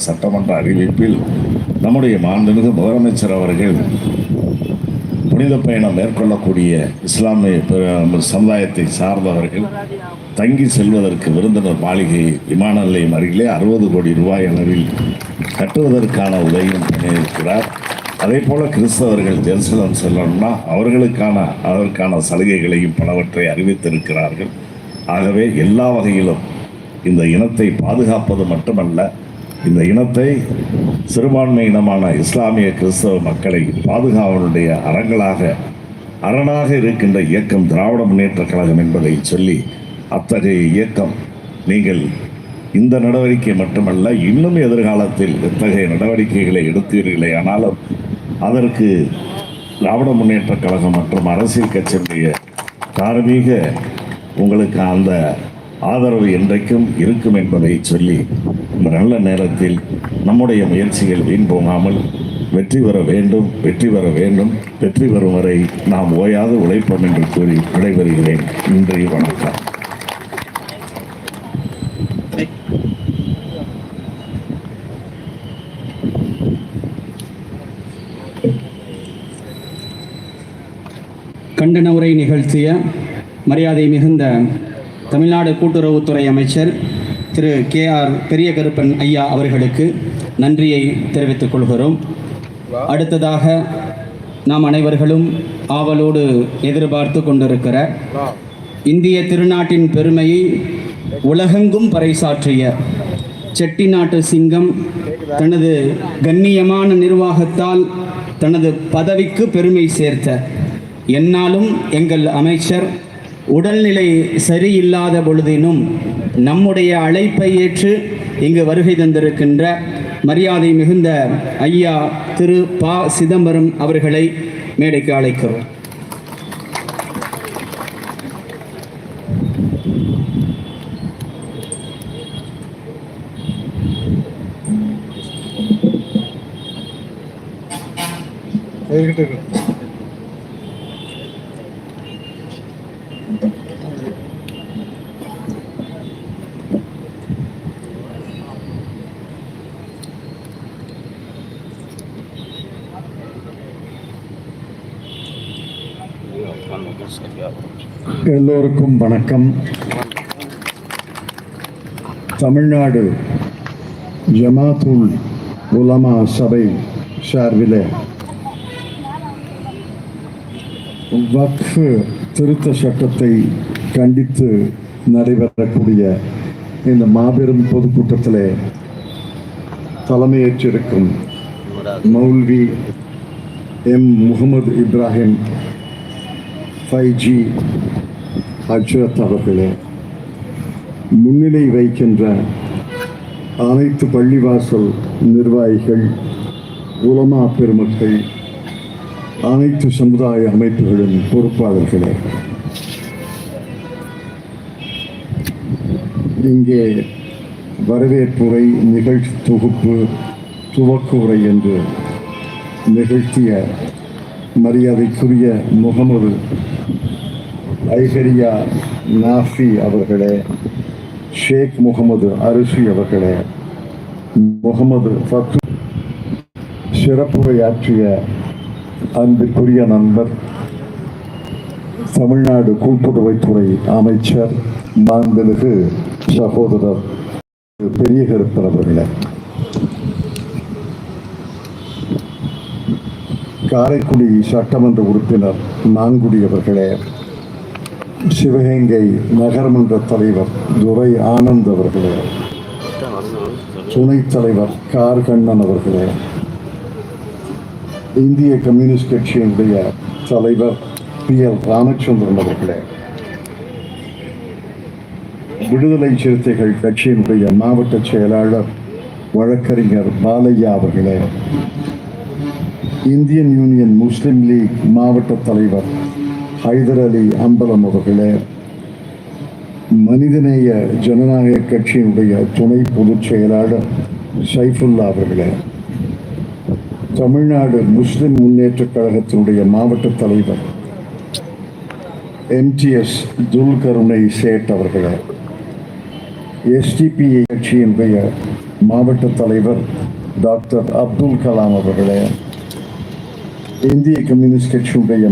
சட்டமன்ற அறிவிப்பில் நம்முடைய மாண்புமிகு முதலமைச்சர் அவர்கள் புனித பயணம் மேற்கொள்ளக்கூடிய இஸ்லாமிய சமுதாயத்தை சார்ந்தவர்கள் தங்கி செல்வதற்கு விருந்தினர் மாளிகை விமான நிலையம் அருகிலே 60 கோடி ரூபாய் அளவில் கட்டுவதற்கான உதவியும் பண்ணியிருக்கிறார். அதே போல கிறிஸ்தவர்கள் ஜெருசலம் செல்லணும்னா அதற்கான சலுகைகளையும் பலவற்றை அறிவித்திருக்கிறார்கள். ஆகவே எல்லா வகையிலும் இந்த இனத்தை பாதுகாப்பது மட்டுமல்ல, இந்த இனத்தை சிறுபான்மை இனமான இஸ்லாமிய கிறிஸ்தவ மக்களை பாதுகாவலுடைய அரணாக இருக்கின்ற இயக்கம் திராவிட முன்னேற்ற கழகம் என்பதை சொல்லி, அத்தகைய இயக்கம் நீங்கள் இந்த நடவடிக்கை மட்டுமல்ல, இன்னும் எதிர்காலத்தில் இத்தகைய நடவடிக்கைகளை எடுத்தீர்களே ஆனாலும் அதற்கு திராவிட முன்னேற்ற கழகம் மற்றும் அரசியல் கட்சியினுடைய தார்மீக உங்களுக்கு அந்த ஆதரவு என்றைக்கும் இருக்கும் என்பதை சொல்லி, இந்த நல்ல நேரத்தில் நம்முடைய முயற்சிகள் வீண் போகாமல் வெற்றி பெற வேண்டும், வெற்றி பெறும் வரை நாம் ஓயாது உழைப்போம் என்று கூறி விடைபெறுகிறேன். நன்றி, வணக்கம். கண்டன உரை நிகழ்த்திய மரியாதை மிகுந்த தமிழ்நாடு கூட்டுறவுத்துறை அமைச்சர் திரு KR பெரிய கருப்பன் ஐயா அவர்களுக்கு நன்றியை தெரிவித்துக் கொள்கிறோம். அடுத்ததாக நாம் அனைவர்களும் ஆவலோடு எதிர்பார்த்து கொண்டிருக்கிற இந்திய திருநாட்டின் பெருமையை உலகெங்கும் பறைசாற்றிய செட்டிநாட்டு சிங்கம் தனது கண்ணியமான நிர்வாகத்தால் தனது பதவிக்கு பெருமை சேர்த்த என்னாலும் எங்கள் அமைச்சர் உடல்நிலை சரியில்லாத பொழுதினும் நம்முடைய அழைப்பை ஏற்று இங்கு வருகை தந்திருக்கின்ற மரியாதை மிகுந்த ஐயா திரு ப. சிதம்பரம் அவர்களை மேடைக்கு அழைக்கிறோம். எல்லோருக்கும் வணக்கம். தமிழ்நாடு ஜமாத்துல் உலமா சபை சார்பில் வக்ஃப் திருத்த சட்டத்தை கண்டித்து நடைபெறக்கூடிய இந்த மாபெரும் பொதுக்கூட்டத்தில் தலைமையேற்றிருக்கும் மௌல்வி எம். முகமது இப்ராஹிம் 5G ஹஜ்ரத் அவர்களே, முன்னிலை வைக்கின்ற அனைத்து பள்ளிவாசல் நிர்வாகிகள், உலமா பெருமக்கள், அனைத்து சமுதாய அமைப்புகளின் பொறுப்பாளர்களே, இங்கே வரவேற்புரை, நிகழ்ச்சி தொகுப்பு, துவக்க உரை என்று நிகழ்த்திய மரியாதைக்குரிய முகமது ஐஹரியா நாஃபி அவர்களே, ஷேக் முகமது அரிசி அவர்களே, முகமது ஃபத்து சிறப்புரையாற்றிய அன்புக்குரிய நண்பர் தமிழ்நாடு கூட்டுறவுத்துறை அமைச்சர் மாண்புமிகு சகோதரர் பெரிய கருப்பன் அவர்களே, காரைக்குடி சட்டமன்ற உறுப்பினர் நான்குடி அவர்களே, சிவகங்கை நகர்மன்ற தலைவர் துரை ஆனந்த் அவர்களே, துணைத் தலைவர் கார் கண்ணன் அவர்களே, இந்திய கம்யூனிஸ்ட் கட்சியினுடைய தலைவர் PL ராமச்சந்திரன் அவர்களே, விடுதலை சிறுத்தைகள் கட்சியினுடைய மாவட்ட செயலாளர் வழக்கறிஞர் பாலையா அவர்களே, இந்தியன் யூனியன் முஸ்லிம் லீக் மாவட்ட தலைவர் ஹைதர் அலி அம்பலம் அவர்களே, மனிதநேய ஜனநாயக கட்சியினுடைய துணை பொதுச் செயலாளர் சைஃபுல்லா அவர்களே, தமிழ்நாடு முஸ்லிம் முன்னேற்றக் கழகத்தினுடைய மாவட்ட தலைவர் MTS துல்கருணை சேட் அவர்களே, SDPI கட்சியினுடைய மாவட்ட தலைவர் டாக்டர் அப்துல் கலாம் அவர்களே, இந்திய கம்யூனிஸ்ட் கட்சியுடைய